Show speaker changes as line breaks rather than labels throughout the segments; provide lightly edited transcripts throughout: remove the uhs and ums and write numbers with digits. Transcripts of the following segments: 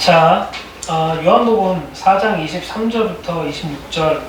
자, 요한복음 4장 23절부터 26절.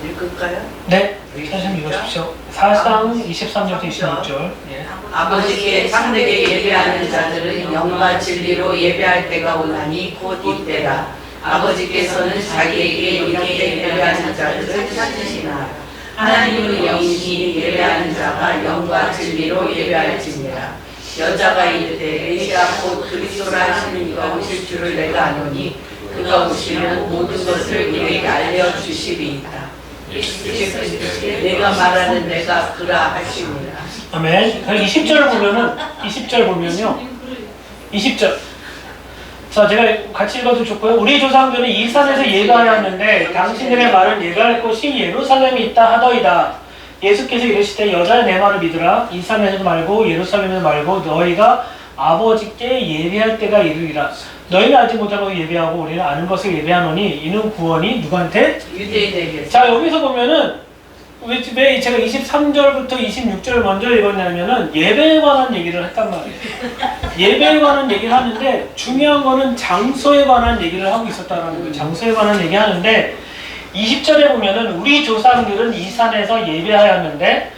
읽을까요?
네, 선생님 읽으십시오. 4장 23절부터 26절. 예.
아버지께 참되게 예배하는 자들은 영과 진리로 예배할 때가 오나니 곧 이때라. 아버지께서는 자기에게 이렇게 예배하는 자들을 찾으시나 하나님은 영이니 예배하는 자가 영과 진리로 예배할지니라. 여자가 이르되 메시아 곧 그리스도라 하시는 이가 오실 줄을 내가 아노니 그가 오시면 모든 것을 우리에게 알려주시리이다. 내가 말하는 내가 그라 하시니라.
아멘. 20절 보면은, 20절 보면요. 20절. 자, 제가 같이 읽어도 좋고요. 우리 조상들은 이 산에서 예배하여 왔는데 당신들의 말은 예배할 곳이 예루살렘에 있다 하더이다. 예수께서 이르시되 여자여 내 말을 믿으라. 이 산에서 말고 예루살렘에 말고 너희가 아버지께 예배할 때가 이르리라. 너희는 알지 못한 것을 예배하고 우리는 아는 것을 예배하노니 이는 구원이 누구한테?
유대인에게.
자, 여기서 보면은 왜 제가 23절부터 26절을 먼저 읽었냐면은 예배에 관한 얘기를 했단 말이에요. 예배에 관한 얘기를 하는데 중요한 거는 장소에 관한 얘기를 하고 있었다는 거예요. 장소에 관한 얘기 하는데 20절에 보면은 우리 조상들은 이 산에서 예배하였는데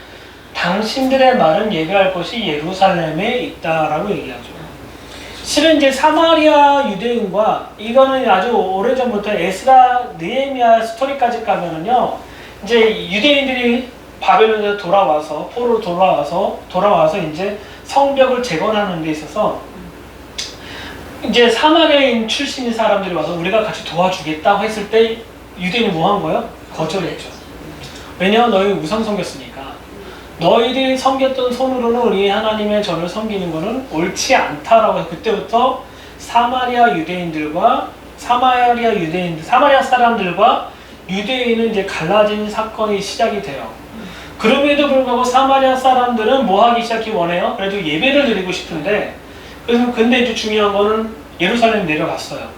당신들의 말은 예배할 곳이 예루살렘에 있다라고 얘기하죠. 실은 이제 사마리아 유대인과 이거는 아주 오래전부터 에스라 느헤미야 스토리까지 가면은요, 이제 유대인들이 바벨론에서 돌아와서 포로로 돌아와서 이제 성벽을 재건하는 데 있어서 이제 사마리아인 출신인 사람들이 와서 우리가 같이 도와주겠다고 했을 때 유대인이 뭐 한 거예요? 거절했죠. 왜냐하면 너희 우상 섬겼으니까. 너희들이 섬겼던 손으로는 우리 하나님의 전을 섬기는 것은 옳지 않다라고 해서 그때부터 사마리아 사람들과 유대인은 이제 갈라진 사건이 시작이 돼요. 그럼에도 불구하고 사마리아 사람들은 뭐 하기 시작이 원해요? 그래도 예배를 드리고 싶은데, 근데 이제 중요한 거는 예루살렘 내려갔어요.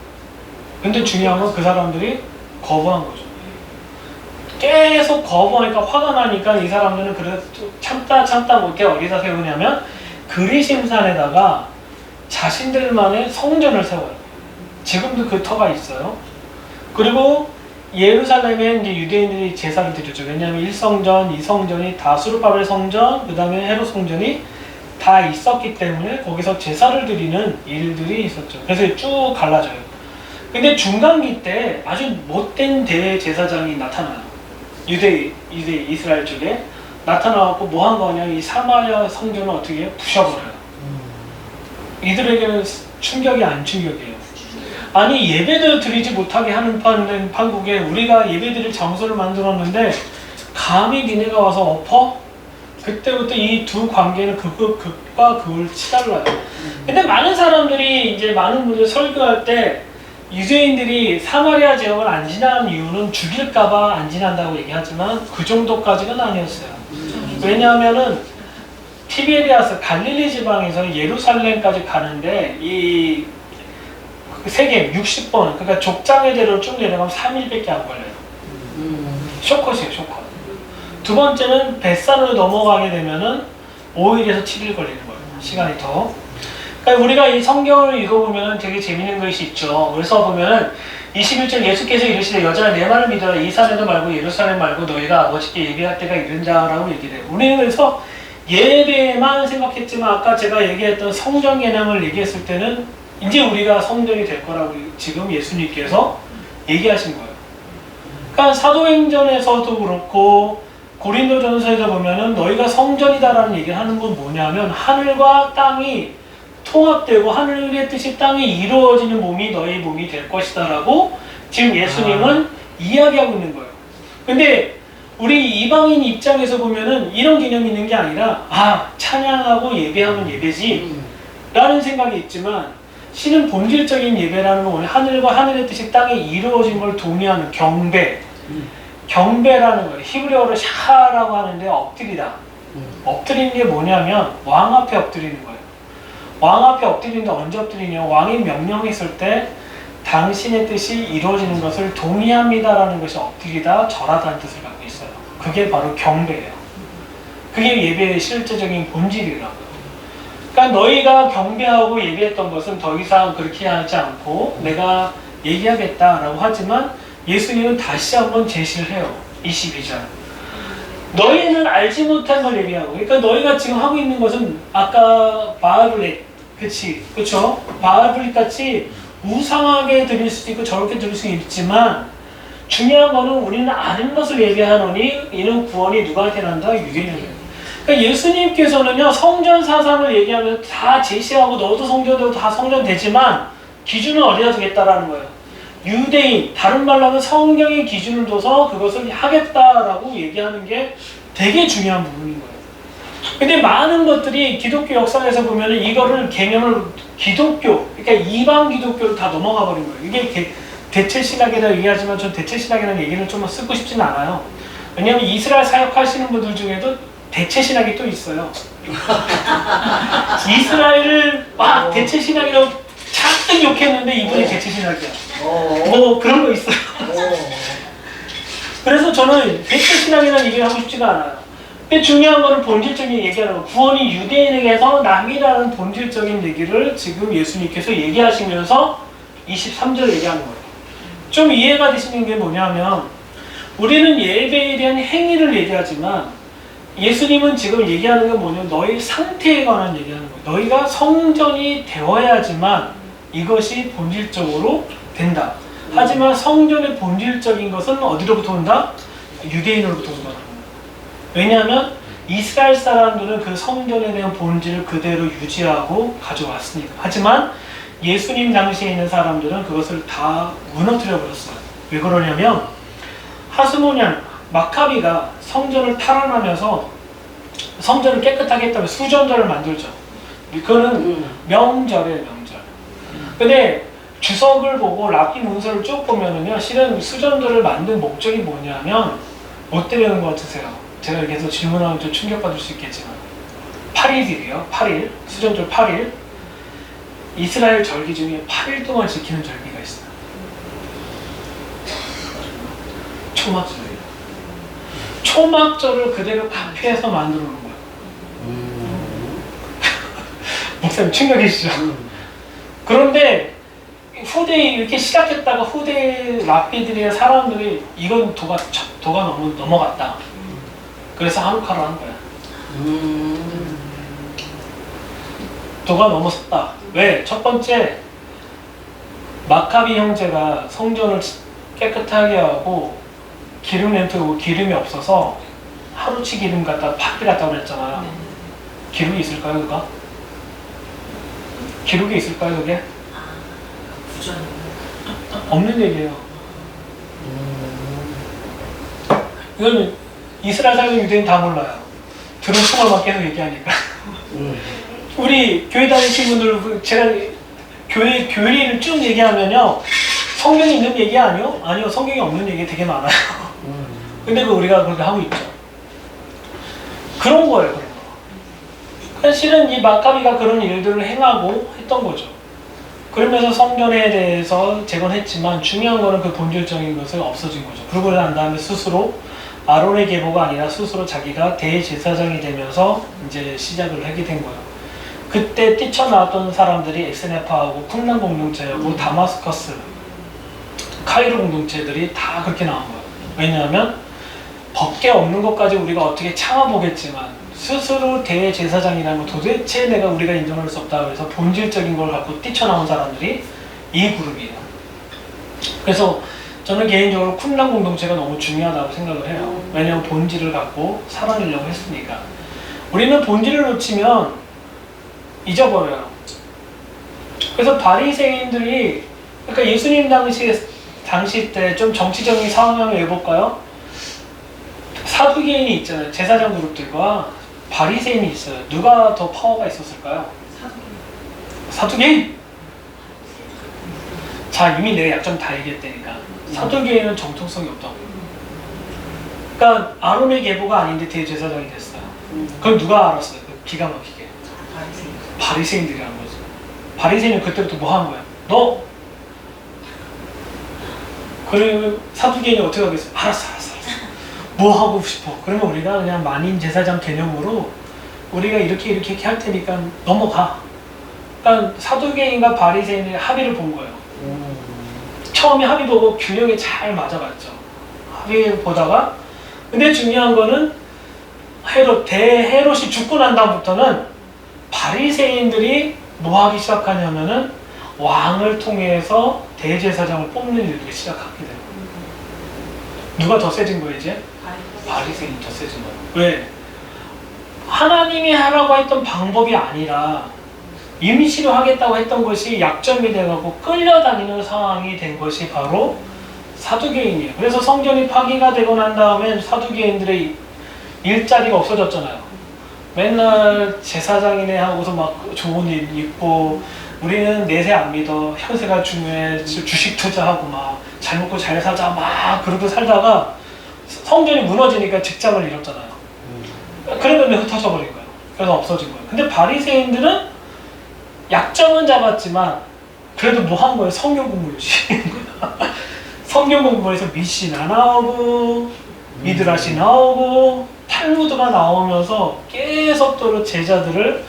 근데 중요한 건 그 사람들이 거부한 거죠. 계속 거부하니까 화가 나니까 이 사람들은 그래도 참다 못해 어디다 세우냐면 그리심산에다가 자신들만의 성전을 세워요. 지금도 그 터가 있어요. 그리고 예루살렘에 이제 유대인들이 제사를 드렸죠. 왜냐하면 1성전, 2성전이 다 수르바벨 성전, 그 다음에 헤롯 성전이 다 있었기 때문에 거기서 제사를 드리는 일들이 있었죠. 그래서 쭉 갈라져요. 근데 중간기 때 아주 못된 대제사장이 나타나요. 이스라엘 쪽에 나타나갖고 뭐 한 거냐, 이 사마리아 성전을 어떻게 해요? 부셔버려요. 이들에게는 충격이 안 충격이에요. 아니 예배도 드리지 못하게 하는 판국에 우리가 예배드릴 장소를 만들었는데 감히 니네가 와서 엎어? 그때부터 이 두 관계는 극과 극을 치달라요. 근데 많은 사람들이 이제 많은 분들 설교할 때 유대인들이 사마리아 지역을 안 지나는 이유는 죽일까봐 안 지난다고 얘기하지만 그 정도까지는 아니었어요. 왜냐하면은 티베리아스 갈릴리 지방에서 예루살렘까지 가는데 이 세계 60번, 그러니까 족장의 대로를 쭉 내려가면 3일밖에 안 걸려요. 쇼컷이에요, 쇼컷. 두 번째는 벳산으로 넘어가게 되면은 5일에서 7일 걸리는 거예요. 시간이 더. 그러니까 우리가 이 성경을 읽어보면 되게 재밌는 것이 있죠. 그래서 보면은 21절 예수께서 이르시되 여자야 내 말을 믿어라. 이 산에도 말고 예루살렘 말고 너희가 아버지께 예배할 때가 이른다라고 얘기해요. 우리는 그래서 예배만 생각했지만 아까 제가 얘기했던 성전 개념을 얘기했을 때는 이제 우리가 성전이 될 거라고 지금 예수님께서 얘기하신 거예요. 그러니까 사도행전에서도 그렇고 고린도전서에서 보면은 너희가 성전이다라는 얘기를 하는 건 뭐냐면 하늘과 땅이 통합되고 하늘의 뜻이 땅에 이루어지는 몸이 너희 몸이 될 것이다 라고 지금 예수님은 이야기하고 있는 거예요. 근데 우리 이방인 입장에서 보면은 이런 개념이 있는 게 아니라 찬양하고 예배하면 예배지 라는 생각이 있지만 신은 본질적인 예배라는 건 하늘과 하늘의 뜻이 땅에 이루어진 걸 동의하는 경배라는 거예요. 히브리어로 샤라고 하는데 엎드리다. 엎드리는 게 뭐냐면 왕 앞에 엎드리는 거예요. 왕 앞에 엎드리는데 언제 엎드리냐? 왕이 명령했을 때 당신의 뜻이 이루어지는 것을 동의합니다라는 것이 엎드리다 절하다는 뜻을 갖고 있어요. 그게 바로 경배예요. 그게 예배의 실제적인 본질이라고요. 그러니까 너희가 경배하고 예배했던 것은 더 이상 그렇게 하지 않고 내가 얘기하겠다라고 하지만 예수님은 다시 한번 제시를 해요. 22절. 너희는 알지 못한 걸 얘기하고, 그러니까 너희가 지금 하고 있는 것은 아까 바알블렛, 그쵸? 바알블렛 같이 우상하게 들릴 수도 있고 저렇게 들릴 수 있지만 중요한 거는 우리는 아는 것을 얘기하노니 이는 구원이 누구한테 난다? 유대인에게. 그러니까 예수님께서는요 성전 사상을 얘기하면서 다 제시하고 너도 성전되고 다 성전되지만 기준은 어디다 두겠다라는 거예요. 유대인, 다른 말로 하면 성경의 기준을 둬서 그것을 하겠다라고 얘기하는 게 되게 중요한 부분인 거예요. 근데 많은 것들이 기독교 역사에서 보면은 이거를 개념을 기독교, 그러니까 이방 기독교로 다 넘어가 버린 거예요. 이게 대체 신학이라고 얘기하지만 전 대체 신학이라는 얘기를 좀 쓰고 싶지는 않아요. 왜냐하면 이스라엘 사역하시는 분들 중에도 대체 신학이 또 있어요. 이스라엘을 막 대체 신학이라고 잔뜩 욕했는데 이분이 대체 신학이야. 뭐 그런 거 있어요. 그래서 저는 대체 신학이라는 얘기를 하고 싶지가 않아요. 근데 중요한 거는 본질적인 얘기하는 거. 구원이 유대인에게서 남이라는 본질적인 얘기를 지금 예수님께서 얘기하시면서 23절 얘기하는 거예요. 좀 이해가 되시는 게 뭐냐면 우리는 예배에 대한 행위를 얘기하지만 예수님은 지금 얘기하는 건 뭐냐면 너희 상태에 관한 얘기하는 거예요. 너희가 성전이 되어야지만 이것이 본질적으로 된다. 하지만 성전의 본질적인 것은 어디로부터 온다? 유대인으로부터 온다. 왜냐하면 이스라엘 사람들은 그 성전에 대한 본질을 그대로 유지하고 가져왔으니까. 하지만 예수님 당시에 있는 사람들은 그것을 다 무너뜨려 버렸어요. 왜 그러냐면 하스모니안, 마카비가 성전을 탈환하면서 성전을 깨끗하게 했다면 수전절을 만들죠. 그거는 명절이에요, 명절. 근데 주석을 보고 랍비 문서를 쭉 보면은요, 실은 수전절을 만든 목적이 뭐냐면 뭐 때문에 것 같으세요? 제가 계속 질문하면 좀 충격받을 수 있겠지만 8일이에요. 8일. 수전절 8일. 이스라엘 절기 중에 8일 동안 지키는 절기가 있어요. 초막절이에요. 초막절을 그대로 카피해서 만들어 놓은 거예요. 목사님 충격이시죠? 그런데 후대에 이렇게 시작했다가 후대 랍비들이나 사람들이 이건 도가 너무 넘어갔다. 그래서 한국화를 한 거야. 도가 넘어섰다. 왜? 첫 번째, 마카비 형제가 성전을 깨끗하게 하고 기름 램프고 기름이 없어서 하루치 기름 갖다 팍이라고 그랬잖아요. 기록이 있을까요, 그거? 기록이 있을까요, 그게? 없는 얘기예요. 이건 이스라엘 사는 유대인 다 몰라요. 들은 총알만 계속 얘기하니까. 우리 교회 다니신 분들, 제가 교회 교리를 쭉 얘기하면요, 성경에 있는 얘기 아니요? 아니요, 성경에 없는 얘기 되게 많아요. 근데 우리가 그렇게 하고 있죠. 그런 거예요, 그런 거. 사실은 이 마카비가 그런 일들을 행하고 했던 거죠. 그러면서 성전에 대해서 재건했지만 중요한 거는 그 본질적인 것을 없어진 거죠. 그러고 난 다음에 스스로 아론의 계보가 아니라 스스로 자기가 대제사장이 되면서 이제 시작을 하게 된 거예요. 그때 뛰쳐나왔던 사람들이 에스네파하고 쿰란 공동체하고 다마스커스, 카이로 공동체들이 다 그렇게 나온 거예요. 왜냐하면 법계 없는 것까지 우리가 어떻게 참아보겠지만 스스로 대제사장이라는 거 도대체 우리가 인정할 수 없다 그래서 본질적인 걸 갖고 뛰쳐나온 사람들이 이 그룹이에요. 그래서 저는 개인적으로 쿰란 공동체가 너무 중요하다고 생각을 해요. 왜냐하면 본질을 갖고 살아내려고 했으니까. 우리는 본질을 놓치면 잊어버려요. 그래서 바리새인들이, 그러니까 예수님 당시 때 좀 정치적인 상황을 해볼까요? 사두개인이 있잖아요. 제사장 그룹들과 바리새인이 있어요. 누가 더 파워가 있었을까요? 사두개인? 자, 이미 내 약점 다 얘기했다니까. 사두개인은 정통성이 없다고. 그러니까 아론의 계보가 아닌데 대제사장이 됐어요. 그럼 누가 알았어요? 기가 막히게. 바리새인들이 한 거죠. 바리새인은 그때부터 뭐 하는 거야? 너 그리고 사두개인이 어떻게 하겠어요? 알았어. 뭐 하고 싶어? 그러면 우리가 그냥 만인 제사장 개념으로 우리가 이렇게 할 테니까 넘어가. 그러니까 사두개인과 바리새인의 합의를 본 거예요. 처음에 합의 보고 균형이 잘 맞아갔죠. 합의 보다가 근데 중요한 거는 대헤롯이 죽고 난 다음부터는 바리새인들이 뭐 하기 시작하냐면은 왕을 통해서 대제사장을 뽑는 일들이 시작하게 돼요. 누가 더 세진 거예요 이제? 바리새인이 더 세진 거예요. 왜? 하나님이 하라고 했던 방법이 아니라 임시로 하겠다고 했던 것이 약점이 돼가고 끌려다니는 상황이 된 것이 바로 사두개인이에요. 그래서 성전이 파기가 되고 난 다음에 사두개인들의 일자리가 없어졌잖아요. 맨날 제사장이네 하고서 막 좋은 일 입고 우리는 내세 안 믿어. 현세가 중요해. 주식 투자하고 막 잘 먹고 잘 살자 막 그러고 살다가 성전이 무너지니까 직장을 잃었잖아요. 그러면 흩어져 버린 거예요. 그래서 없어진 거예요. 근데 바리새인들은 약점은 잡았지만 그래도 뭐 한 거예요? 성경 공부 열심히 한 거예요. 성경 공부에서 미시나 나오고 미드라시 나오고 탈무드가 나오면서 계속적으로 제자들을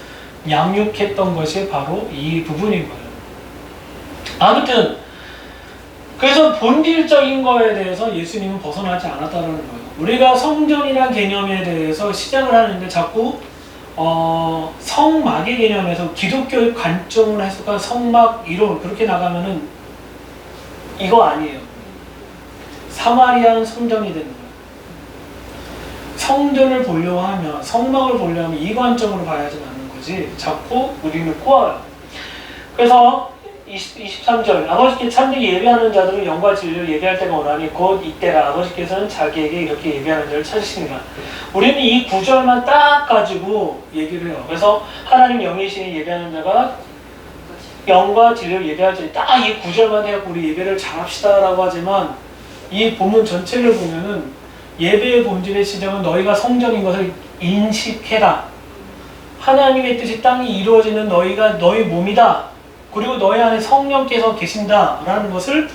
양육했던 것이 바로 이 부분인 거예요. 아무튼 그래서 본질적인 거에 대해서 예수님은 벗어나지 않았다는 거예요. 우리가 성전이라는 개념에 대해서 시작을 하는데 자꾸 성막의 개념에서 기독교의 관점을 해석한 성막 이론 그렇게 나가면은 이거 아니에요. 사마리아는 성전이 되는 거예요. 성전을 보려고 하면 성막을 보려고 하면 이 관점으로 봐야지 않는 거지 자꾸 우리는 꼬아요. 그래서 23절 아버지께 참되게 예배하는 자들은 영과 진리를 예배할 때가 오나니 곧 이때라 아버지께서는 자기에게 이렇게 예배하는 자를 찾으시니라. 우리는 이 구절만 딱 가지고 얘기를 해요. 그래서 하나님 영이시니 예배하는 자가 영과 진리를 예배할 때 딱 이 구절만 해갖고 우리 예배를 잘합시다 라고 하지만 이 본문 전체를 보면은 예배의 본질의 시작은 너희가 성전인 것을 인식해라. 하나님의 뜻이 땅이 이루어지는 너희가 너희 몸이다. 그리고 너희 안에 성령께서 계신다라는 것을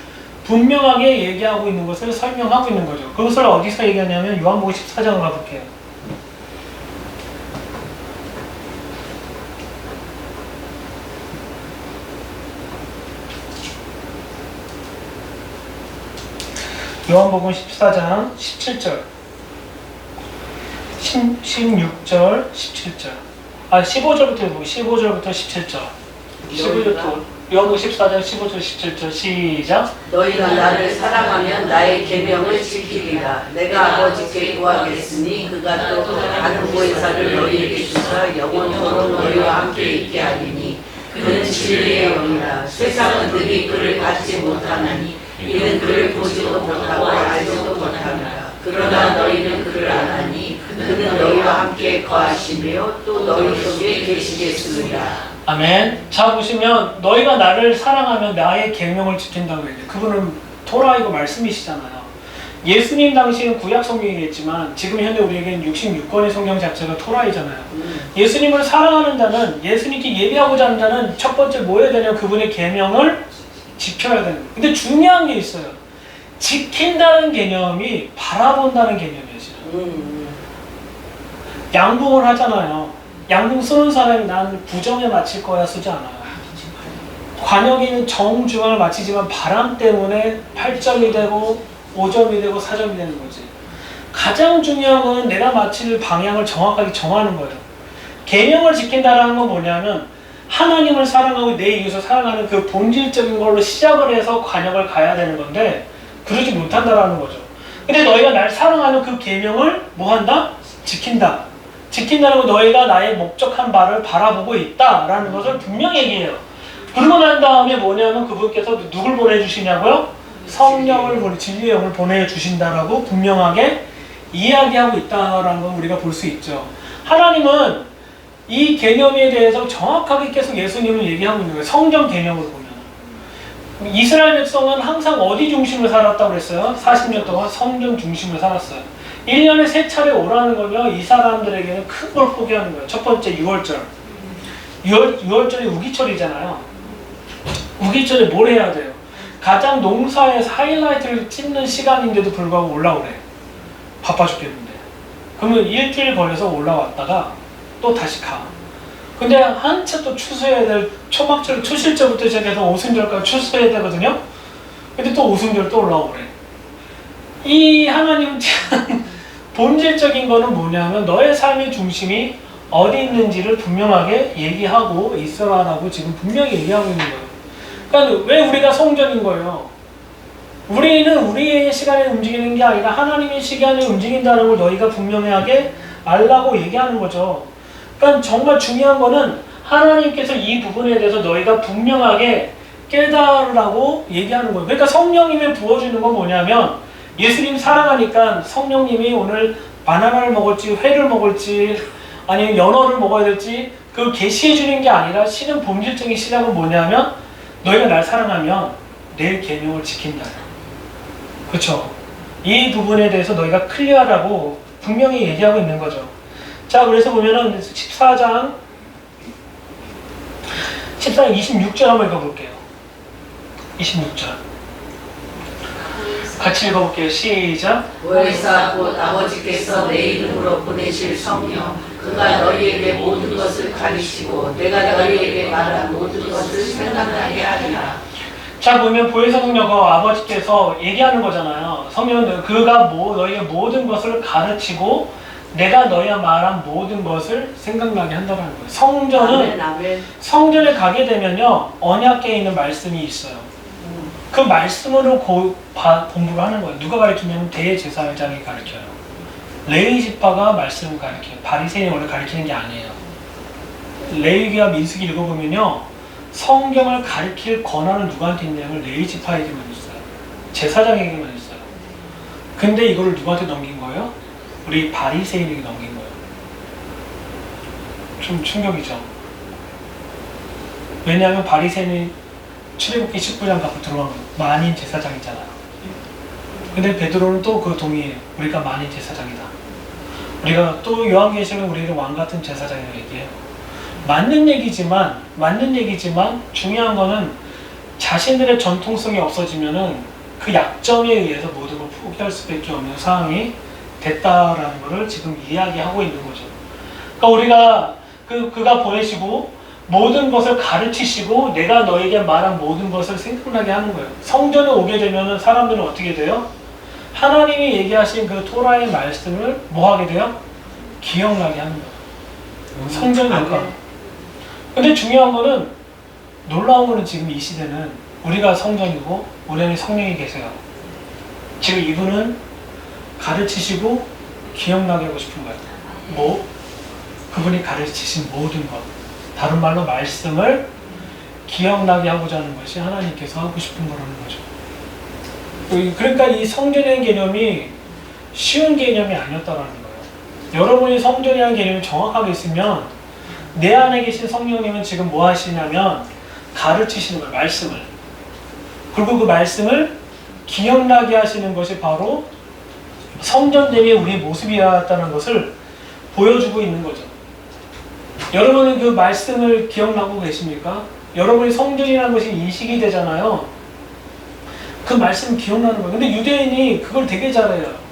분명하게 얘기하고 있는 것을 설명하고 있는 거죠. 그것을 어디서 얘기하냐면 요한복음 14장을 가볼게요. 요한복음 14장 17절 16절 17절 15절부터 17절 15절부터 요한복음 14장 15절 17절 시작.
너희가 나를 사랑하면 나의 계명을 지키리라. 내가 아버지께 구하겠으니 그가 또 다른 보혜사를 너희에게 주사 영원토록 너희와 함께 있게 하리니 그는 진리의 영이라. 세상은 능히 그를 받지 못하나니 이는 그를 보지도 못하고 알지도 못합니다. 그러나 너희는 그를 아나니 그는 너희와 함께 거하시며 또 너희 속에 계시겠으리라.
아멘. 자 보시면 너희가 나를 사랑하면 나의 계명을 지킨다고 얘기해요. 그분은 토라이고 말씀이시잖아요. 예수님 당시에는 구약 성경이겠지만 지금 현재 우리에게는 66권의 성경 자체가 토라이잖아요. 예수님을 사랑하는 자는 예수님께 예배하고자 하는 자는 첫 번째 뭐 해야 되냐면 그분의 계명을 지켜야 되는 거예요. 근데 중요한 게 있어요. 지킨다는 개념이 바라본다는 개념이에요. 양궁을 하잖아요. 양궁 쓰는 사람이 난 9점에 맞힐 거야 쓰지 않아요. 관역이는 정중앙을 맞히지만 바람 때문에 8점이 되고 5점이 되고 4점이 되는 거지. 가장 중요한 건 내가 맞힐 방향을 정확하게 정하는 거예요. 계명을 지킨다는 건 뭐냐면 하나님을 사랑하고 내 이웃을 사랑하는 그 본질적인 걸로 시작을 해서 관역을 가야 되는 건데 그러지 못한다라는 거죠. 근데 너희가 날 사랑하는 그 계명을 뭐 한다? 지킨다. 지킨다는 건 너희가 나의 목적한 바를 바라보고 있다라는 것을 분명히 얘기해요. 그러고 난 다음에 뭐냐면 그분께서 누굴 보내주시냐고요? 성령을 진리의 영을 보내주신다라고 분명하게 이야기하고 있다라는 걸 우리가 볼 수 있죠. 하나님은 이 개념에 대해서 정확하게 계속 예수님을 얘기하고 있는 거예요. 성경 개념을 보면 이스라엘 백성은 항상 어디 중심을 살았다고 그랬어요? 40년 동안 성경 중심을 살았어요. 1년에 3차례 오라는 거며 이 사람들에게는 큰 걸 포기하는 거예요. 첫 번째 6월절. 6월절이 우기철이잖아요. 우기철에 뭘 해야 돼요? 가장 농사에서 하이라이트를 찍는 시간인데도 불구하고 올라오래. 바빠 죽겠는데. 그러면 일주일 걸려서 올라왔다가 또 다시 가. 근데 한참 또 추수해야 될 초막절, 초실절부터 시작해서 오순절까지 추수해야 되거든요. 근데 또 오순절 또 올라오래. 이 하나님 본질적인 거는 뭐냐면 너의 삶의 중심이 어디 있는지를 분명하게 얘기하고 있어라라고 지금 분명히 얘기하고 있는 거예요. 그러니까 왜 우리가 성전인 거예요? 우리는 우리의 시간에 움직이는 게 아니라 하나님의 시간에 움직인다는 걸 너희가 분명하게 알라고 얘기하는 거죠. 그러니까 정말 중요한 거는 하나님께서 이 부분에 대해서 너희가 분명하게 깨달으라고 얘기하는 거예요. 그러니까 성령님이 부어주는 건 뭐냐면 예수님 사랑하니까 성령님이 오늘 바나나를 먹을지 회를 먹을지 아니면 연어를 먹어야 될지 그 계시해 주는 게 아니라 실은 본질적인 시작은 뭐냐면 너희가 날 사랑하면 내 계명을 지킨다. 그렇죠? 이 부분에 대해서 너희가 클리어하라고 분명히 얘기하고 있는 거죠. 자, 그래서 보면은 14장 26절 한번 읽어볼게요. 26절 같이 읽어볼게요. 시작.
보혜사 곧 아버지께서 내 이름으로 보내실 성령 그가 너희에게 모든 것을 가르치고 내가 너희에게 말한 모든 것을 생각나게 하리라.
자, 보면 보혜사 성령과 아버지께서 얘기하는 거잖아요. 성령은 그가 너희의 모든 것을 가르치고 내가 너희가 말한 모든 것을 생각나게 한다는 거예요. 성전은 성전에 가게 되면요 언약계에 있는 말씀이 있어요. 그 말씀으로 공부를 하는 거예요. 누가 가르치냐면 대제사장이 가르쳐요. 레위 지파가 말씀을 가르쳐요. 바리새인이 원래 가르치는 게 아니에요. 레위기와 민수기 읽어보면요 성경을 가르칠 권한은 누구한테 있냐면 레위 지파에게만 있어요. 제사장에게만 있어요. 근데 이거를 누구한테 넘긴 거예요? 우리 바리새인에게 넘긴 거예요. 좀 충격이죠. 왜냐하면 바리새인이 출애굽기 19장 갖고 들어간 거예요. 만인 제사장이잖아요. 근데 베드로는 또 그 동의해요. 우리가 만인 제사장이다. 우리가 또 요한계시록은 우리를 왕 같은 제사장이라고 얘기해요. 맞는 얘기지만 중요한 거는 자신들의 전통성이 없어지면은 그 약점에 의해서 모든 걸 포기할 수밖에 없는 상황이 됐다라는 것을 지금 이야기하고 있는 거죠. 그러니까 우리가 그가 보내시고 모든 것을 가르치시고 내가 너에게 말한 모든 것을 생각나게 하는 거예요. 성전에 오게 되면 사람들은 어떻게 돼요? 하나님이 얘기하신 그 토라의 말씀을 뭐 하게 돼요? 기억나게 하는 거예요. 성전에 오가. 근데 중요한 거는 놀라운 거는 지금 이 시대는 우리가 성전이고 우리 안에 성령이 계세요. 지금 이분은 가르치시고 기억나게 하고 싶은 거예요. 뭐? 그분이 가르치신 모든 것. 다른 말로 말씀을 기억나게 하고자 하는 것이 하나님께서 하고 싶은 거라는 거죠. 그러니까 이 성전의 개념이 쉬운 개념이 아니었다라는 거예요. 여러분이 성전이라는 개념이 정확하게 있으면 내 안에 계신 성령님은 지금 뭐 하시냐면 가르치시는 거예요. 말씀을. 그리고 그 말씀을 기억나게 하시는 것이 바로 성전됨이 우리의 모습이었다는 것을 보여주고 있는 거죠. 여러분은 그 말씀을 기억나고 계십니까? 여러분이 성전이라는 것이 인식이 되잖아요. 그 말씀 기억나는 거예요. 근데 유대인이 그걸 되게 잘해요.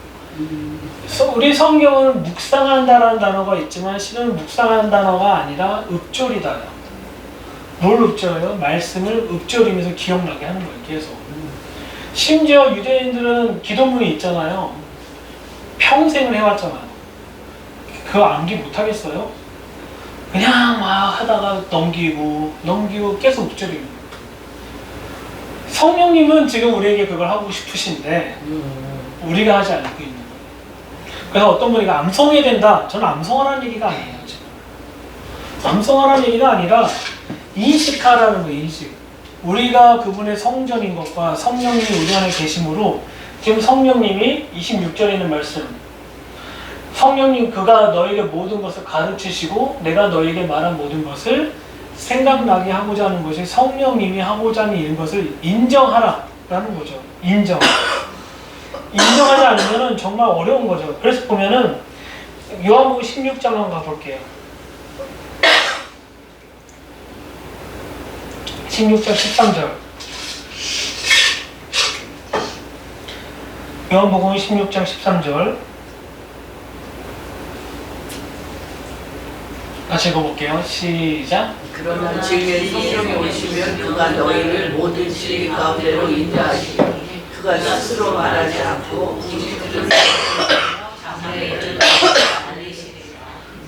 우리 성경은 묵상한다라는 단어가 있지만 실은 묵상하는 단어가 아니라 읊조리다요. 뭘 읊조려요? 말씀을 읊조리면서 기억나게 하는 거예요. 계속. 심지어 유대인들은 기도문이 있잖아요. 평생을 해왔잖아요. 그거 암기 못하겠어요? 그냥 막 하다가 넘기고 계속 읊조리는 거예요. 성령님은 지금 우리에게 그걸 하고 싶으신데 우리가 하지 않고 있는 거예요. 그래서 어떤 분이 암송해야 된다. 저는 암송하라는 얘기가 아니에요. 지금. 암송하라는 얘기가 아니라 인식하라는 거예요. 인식. 우리가 그분의 성전인 것과 성령님이 우리 안에 계심으로 지금 성령님이 26절에 있는 말씀 성령님 그가 너에게 모든 것을 가르치시고 내가 너에게 말한 모든 것을 생각나게 하고자 하는 것이 성령님이 하고자 하는 이런 것을 인정하라라는 거죠. 인정하지 않으면 정말 어려운 거죠. 그래서 보면은 요한복음 16장 한번 가볼게요. 16장 13절 요한복음 16장 13절 같이 읽어볼게요. 시작.
그러나 진리의 성령이 오시면 그가 너희를 모든 진리 가운데로 인도하시니 그가 스스로 말하지 않고 우리들은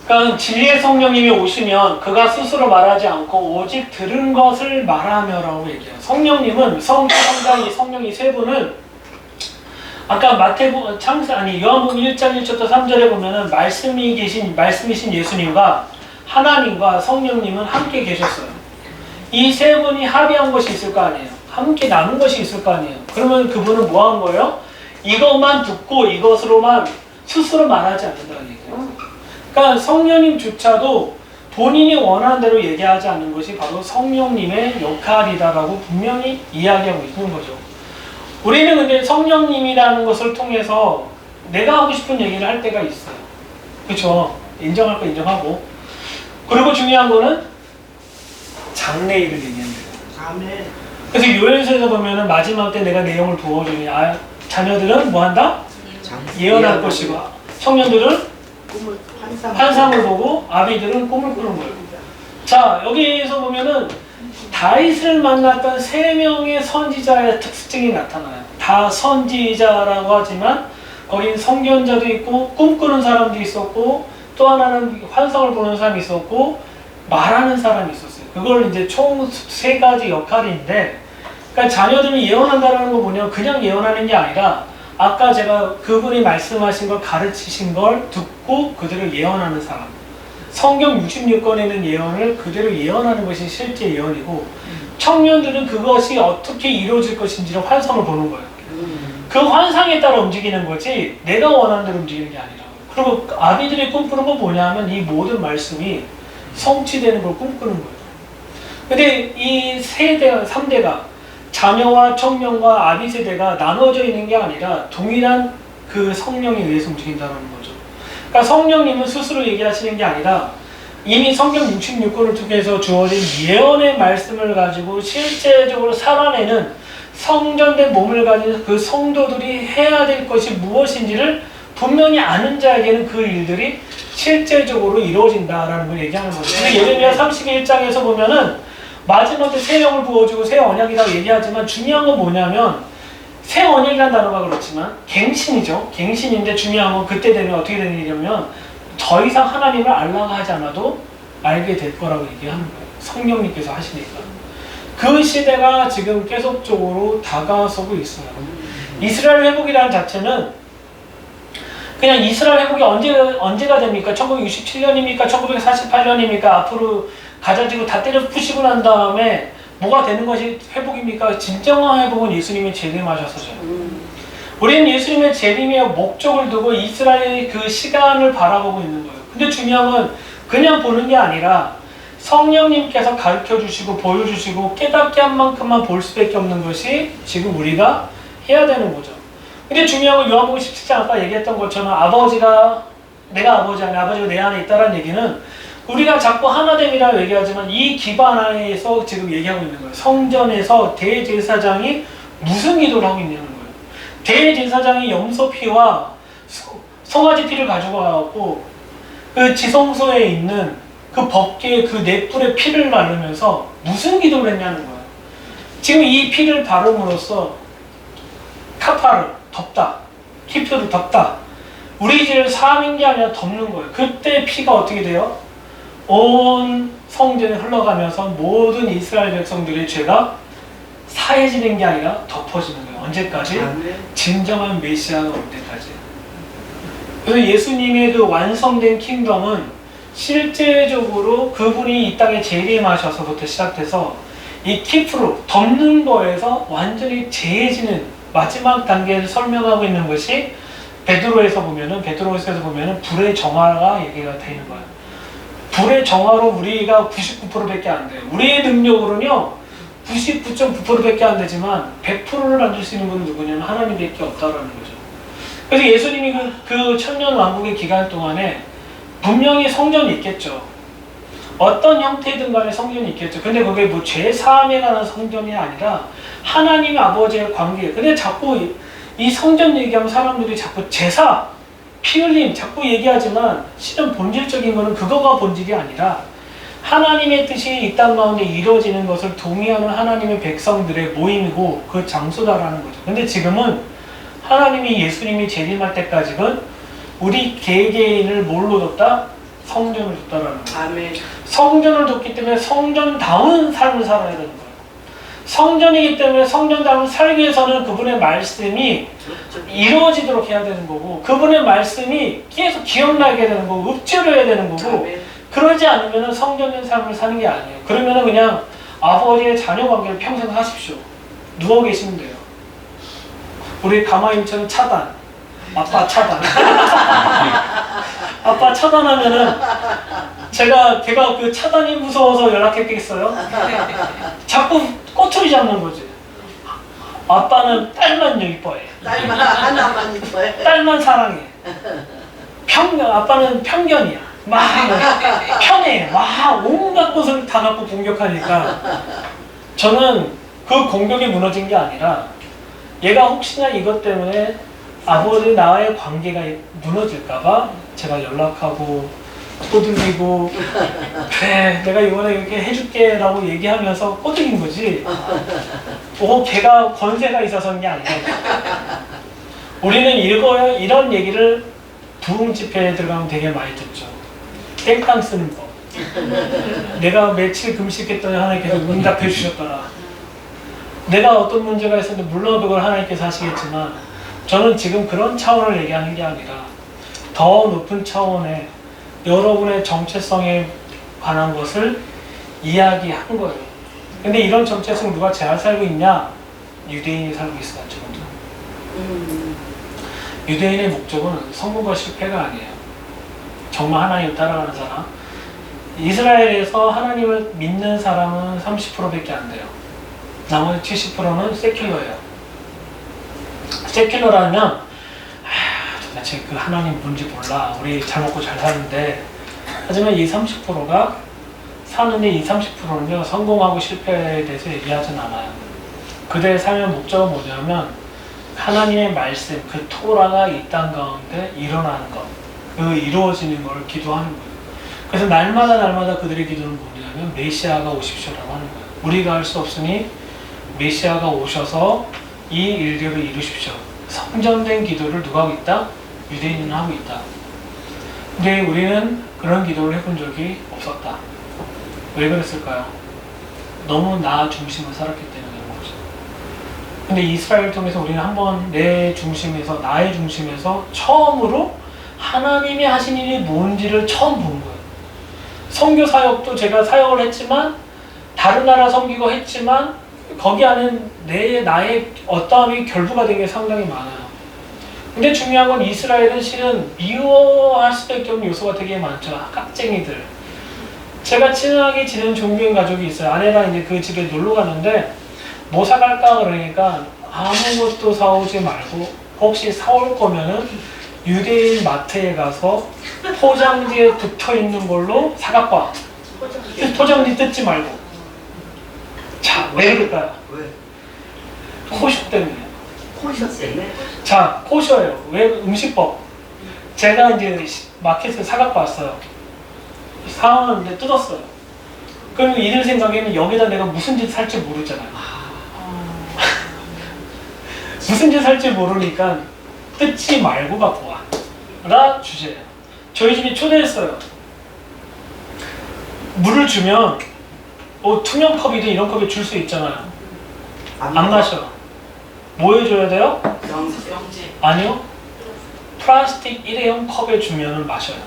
그러니까 진리의 성령님이 오시면 그가 스스로 말하지 않고 오직 들은 것을 말하며라고 얘기해요. 성령님은 성자이 성령이 세 분은 아까 마태복음 요한복음 1장 1절부터 3절에 보면은 말씀이신 예수님과 하나님과 성령님은 함께 계셨어요. 이 세 분이 합의한 것이 있을 거 아니에요. 함께 나눈 것이 있을 거 아니에요. 그러면 그분은 뭐 한 거예요? 이것만 듣고 이것으로만 스스로 말하지 않는다는 얘기예요. 그러니까 성령님조차도 본인이 원하는 대로 얘기하지 않는 것이 바로 성령님의 역할이다라고 분명히 이야기하고 있는 거죠. 우리는 근데 성령님이라는 것을 통해서 내가 하고 싶은 얘기를 할 때가 있어요. 그렇죠? 인정할 거 인정하고. 그리고 중요한 거는 장래일을 얘기하는 거예요.
아멘.
그래서 요엘서에서 보면은 마지막 때 내가 내용을 부어주니 자녀들은 뭐 한다? 예언할 것이고 청년들은
꿈을
환상을 보고 아비들은 꿈을 꾸는 거예요. 자, 여기에서 보면은 다윗을 만났던 세 명의 선지자의 특징이 나타나요. 다 선지자라고 하지만 거긴 선견자도 있고 꿈꾸는 사람도 있었고 또 하나는 환상을 보는 사람이 있었고 말하는 사람이 있었어요. 그걸 이제 총 세 가지 역할인데, 그러니까 자녀들이 예언한다는 건 뭐냐, 그냥 예언하는 게 아니라 아까 제가 그분이 말씀하신 걸 가르치신 걸 듣고 그대로 예언하는 사람. 성경 66권에 있는 예언을 그대로 예언하는 것이 실제 예언이고, 청년들은 그것이 어떻게 이루어질 것인지를 환상을 보는 거예요. 그 환상에 따라 움직이는 거지 내가 원하는 대로 움직이는 게 아니라. 그리고 아비들이 꿈꾸는 건 뭐냐면 이 모든 말씀이 성취되는 걸 꿈꾸는 거예요. 근데 이 세대, 3대가 자녀와 청년과 아비 세대가 나눠져 있는 게 아니라 동일한 그 성령에 의해서 움직인다는 거죠. 그러니까 성령님은 스스로 얘기하시는 게 아니라 이미 성경 66권을 통해서 주어진 예언의 말씀을 가지고 실제적으로 살아내는 성전된 몸을 가진 그 성도들이 해야 될 것이 무엇인지를 분명히 아는 자에게는 그 일들이 실제적으로 이루어진다라는 걸 얘기하는 거죠. 근데 예레미야 31장에서 보면은 마지막에 새 영을 부어주고 새 언약이라고 얘기하지만 중요한 건 뭐냐면 새 언약이라는 단어가 그렇지만 갱신이죠. 갱신인데 중요한 건 그때 되면 어떻게 되는 일이냐면 더 이상 하나님을 알라고 하지 않아도 알게 될 거라고 얘기하는 거예요. 성령님께서 하시니까. 그 시대가 지금 계속적으로 다가서고 있어요. 이스라엘 회복이라는 자체는 그냥 이스라엘 회복이 언제가 됩니까? 1967년입니까? 1948년입니까? 앞으로 가자지고 다 때려 부시고 난 다음에 뭐가 되는 것이 회복입니까? 진정한 회복은 예수님이 재림하셔서죠. 우리는 예수님의 재림의 목적을 두고 이스라엘의 그 시간을 바라보고 있는 거예요. 근데 중요한 건 그냥 보는 게 아니라 성령님께서 가르쳐 주시고 보여주시고 깨닫게 한 만큼만 볼 수밖에 없는 것이 지금 우리가 해야 되는 거죠. 근데 중요한 건 요한복음 17장 아까 얘기했던 것처럼 내가 아버지 안에 아버지가 내 안에 있다는 얘기는 우리가 자꾸 하나됨이라고 얘기하지만 이 기반 안에서 지금 얘기하고 있는 거예요. 성전에서 대제사장이 무슨 기도를 하고 있냐는 거예요. 대제사장이 염소피와 송아지 피를 가지고 와갖고 그 지성소에 있는 그 법궤의 그 넷불의 피를 바르면서 무슨 기도를 했냐는 거예요. 지금 이 피를 바름으로써 카파를 덮다, 키표를 덮다. 우리 죄를 사함인 게 아니라 덮는 거예요. 그때 피가 어떻게 돼요? 온 성전에 흘러가면서 모든 이스라엘 백성들의 죄가 사해지는 게 아니라 덮어지는 거예요. 언제까지? 진정한 메시아가 올 때까지. 그래서 예수님의 그 완성된 킹덤은 실제적으로 그분이 이 땅에 재림하셔서부터 시작돼서 이 키프로 덮는 거에서 완전히 재해지는 마지막 단계를 설명하고 있는 것이 베드로에서 보면은 불의 정화가 얘기가 되는 거예요. 불의 정화로 우리가 99%밖에 안 돼요. 우리의 능력으로는요 99.9%밖에 안 되지만 100%를 만들 수 있는 분은 누구냐면 하나님밖에 없다라는 거죠. 그래서 예수님이 그 천년 왕국의 기간 동안에 분명히 성전이 있겠죠. 어떤 형태든 간에 성전이 있겠죠. 근데 그게 뭐 죄 사함에 관한 성전이 아니라 하나님 아버지의 관계. 근데 자꾸 이 성전 얘기하면 사람들이 자꾸 제사, 피 흘림 자꾸 얘기하지만 실은 본질적인 거는 그거가 본질이 아니라 하나님의 뜻이 이 땅 가운데 이루어지는 것을 동의하는 하나님의 백성들의 모임이고 그 장소다라는 거죠. 근데 지금은 하나님이 예수님이 재림할 때까지는 우리 개개인을 뭘로 줬다? 성전을 줬다라는 거예요.
아멘.
성전을 줬기 때문에 성전다운 삶을 살아야 되는 거예요. 성전이기 때문에 성전다운 살기 위해서는 그분의 말씀이 이루어지도록 해야 되는 거고 그분의 말씀이 계속 기억나게 되는 거고 읊조려야 되는 거고
아멘.
그러지 않으면 성전된 삶을 사는 게 아니에요. 그러면 그냥 아버지의 자녀 관계를 평생 하십시오. 누워 계시면 돼요. 우리 가마임처럼 차단. 아빠 차단. 아빠 차단하면은 제가 그 차단이 무서워서 연락했겠어요? 자꾸 꼬투리 잡는 거지. 아빠는 딸만 이뻐해.
딸만 하나만 이뻐해.
딸만 사랑해. 아빠는 편견이야. 막 편해. 막 온갖 것을 다 갖고 공격하니까 저는 그 공격이 무너진 게 아니라 얘가 혹시나 이것 때문에 아버지 나와의 관계가 무너질까봐 제가 연락하고 꼬들기고 그래 내가 이번에 이렇게 해줄게 라고 얘기하면서 꼬들긴 거지 걔가 권세가 있어서는 게 아니라 우리는 이런 얘기를 부흥 집회에 들어가면 되게 많이 듣죠. 땡깡 쓰는 법. 내가 며칠 금식했더니 하나님께서 응답해 주셨더라. 내가 어떤 문제가 있었는데 물론 그걸 하나님께서 하시겠지만 저는 지금 그런 차원을 얘기하는 게 아니라 더 높은 차원의 여러분의 정체성에 관한 것을 이야기한 거예요. 근데 이런 정체성 누가 잘 살고 있냐? 유대인이 살고 있어요. 지금도. 유대인의 목적은 성공과 실패가 아니에요. 정말 하나님을 따라가는 사람. 이스라엘에서 하나님을 믿는 사람은 30%밖에 안 돼요. 나머지 70%는 세큘러예요. 세큘러라면 도대체 그 하나님 뭔지 몰라. 우리 잘 먹고 잘 사는데 하지만 이 30%가 사는데 이 30%는요 성공하고 실패에 대해서 얘기하진 않아요. 그들의 삶의 목적은 뭐냐면 하나님의 말씀, 그 토라가 이 땅 가운데 일어나는 것, 그 이루어지는 걸 기도하는 거예요. 그래서 날마다 그들의 기도는 뭐냐면 메시아가 오십시오라고 하는 거예요. 우리가 할 수 없으니 메시아가 오셔서 이 일들을 이루십시오. 성전된 기도를 누가 하고 있다? 유대인은 하고 있다. 근데 우리는 그런 기도를 해본 적이 없었다. 왜 그랬을까요? 너무 나 중심을 살았기 때문에 그런 거죠. 근데 이스라엘을 통해서 우리는 한번 내 중심에서, 나의 중심에서 처음으로 하나님이 하신 일이 뭔지를 처음 본 거예요. 선교 사역도 제가 사역을 했지만 다른 나라 섬기고 했지만 거기 안에 나의 어떠함이 결부가 된 게 상당히 많아요. 근데 중요한 건 이스라엘은 실은 미워할 수밖에 없는 요소가 되게 많죠. 깍쟁이들. 제가 친하게 지내는 종교인 가족이 있어요. 아내랑 이제 그 집에 놀러 갔는데 뭐 사갈까 그러니까 아무것도 사오지 말고 혹시 사올 거면은 유대인 마트에 가서 포장지에 붙어 있는 걸로 사갖고 와. 포장지 뜯지 말고. 자, 왜 그럴까요?
왜?
코쇼 때문에.
코셔 때문에?
자, 코쇼예요. 왜? 음식법. 제가 이제 마켓에서 사갖고 왔어요. 사왔는데 뜯었어요. 그럼 이들 생각에는 여기다 내가 무슨 짓 살지 모르잖아요. 무슨 짓 살지 모르니까 뜯지 말고 갖고 와. 라 주제예요. 저희 집에 초대했어요. 물을 주면 투명 컵이든 이런 컵에 줄 수 있잖아요. 안 마셔. 뭐 해줘야 돼요?
영지.
아니요. 플라스틱 일회용 컵에 주면 마셔요.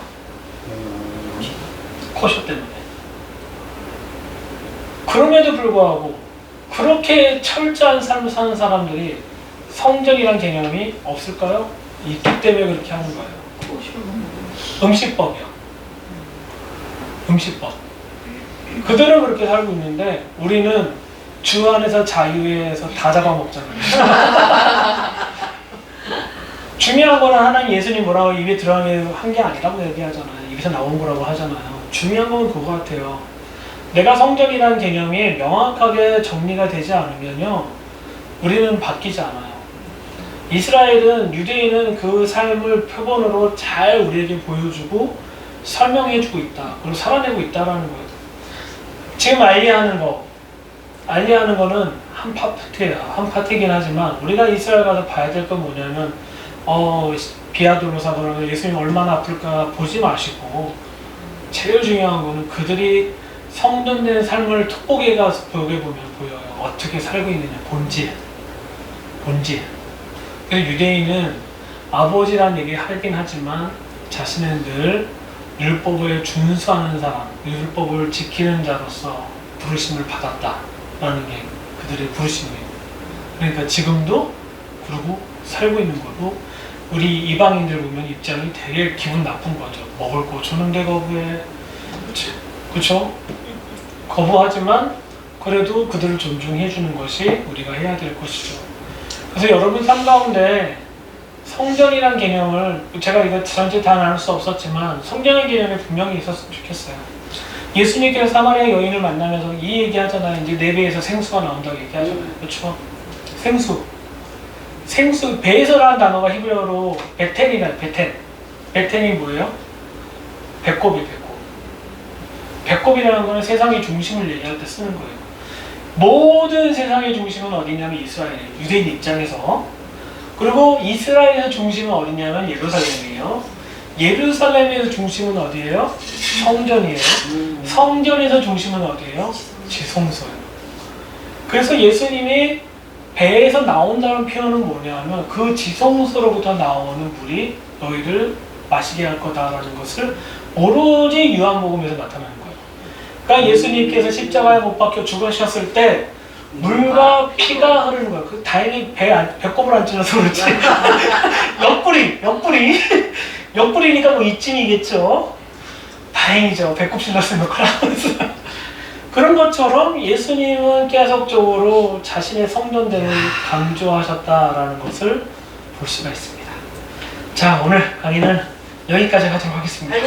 코쇼 때문에. 그럼에도 불구하고 그렇게 철저한 삶을 사는 사람들이 성전이란 개념이 없을까요? 있기 때문에 그렇게 하는 거예요. 음식법이요. 음식법. 그들은 그렇게 살고 있는데 우리는 주 안에서 자유에서 다 잡아먹잖아요. 중요한 거는 하나님 예수님 뭐라고 입에 들어가게 한 게 아니라고 얘기하잖아요. 입에서 나온 거라고 하잖아요. 중요한 건 그거 같아요. 내가 성전이라는 개념이 명확하게 정리가 되지 않으면요 우리는 바뀌지 않아요. 이스라엘은 유대인은 그 삶을 표본으로 잘 우리에게 보여주고 설명해주고 있다. 그리고 살아내고 있다라는 거예요. 지금 알리하는 거는 한 파트예요. 한 파트이긴 하지만 우리가 이스라엘 가서 봐야 될 건 뭐냐면 비아돌로사 그러면 예수님 얼마나 아플까 보지 마시고 제일 중요한 거는 그들이 성전된 삶을 톡보기에 가서 보게 보면 보여요. 어떻게 살고 있느냐. 본질. 그래서 유대인은 아버지란 얘기 하긴 하지만 자신은 늘 율법을 준수하는 사람, 율법을 지키는 자로서 부르심을 받았다라는 게 그들의 부르심이에요. 그러니까 지금도 그러고 살고 있는 거고 우리 이방인들 보면 입장이 되게 기분 나쁜 거죠. 먹을 거 주는데 거부해. 그렇죠? 거부하지만 그래도 그들을 존중해 주는 것이 우리가 해야 될 것이죠. 그래서 여러분 삶 가운데 성전이란 개념을 제가 이거 전체 다 나눌 수 없었지만 성전의 개념이 분명히 있었으면 좋겠어요. 예수님께서 사마리아 여인을 만나면서 이 얘기하잖아요. 이제 내 배에서 생수가 나온다고 얘기하잖아요. 그렇죠? 생수 배에서라는 단어가 히브리어로 베텐이란 베텐이 뭐예요? 배꼽이라는 거는 세상의 중심을 얘기할 때 쓰는 거예요. 모든 세상의 중심은 어디냐면 이스라엘이에요. 유대인 입장에서. 그리고 이스라엘에서 중심은 어디냐면 예루살렘이에요. 예루살렘에서 중심은 어디예요? 성전이에요. 성전에서 중심은 어디예요? 지성소예요. 그래서 예수님이 배에서 나온다는 표현은 뭐냐면 그 지성소로부터 나오는 물이 너희를 마시게 할 거다라는 것을 오로지 요한복음에서 나타나는 거예요. 그러니까 예수님께서 십자가에 못 박혀 죽으셨을 때 물과 피가 흐르는 거예요. 그 다행히 배꼽을 안 찔러서 그렇지. 옆구리니까 뭐 이쯤이겠죠. 다행이죠. 배꼽 찔렀으면 그러면서. 그런 것처럼 예수님은 계속적으로 자신의 성전됨을 강조하셨다라는 것을 볼 수가 있습니다. 자, 오늘 강의는 여기까지 하도록 하겠습니다.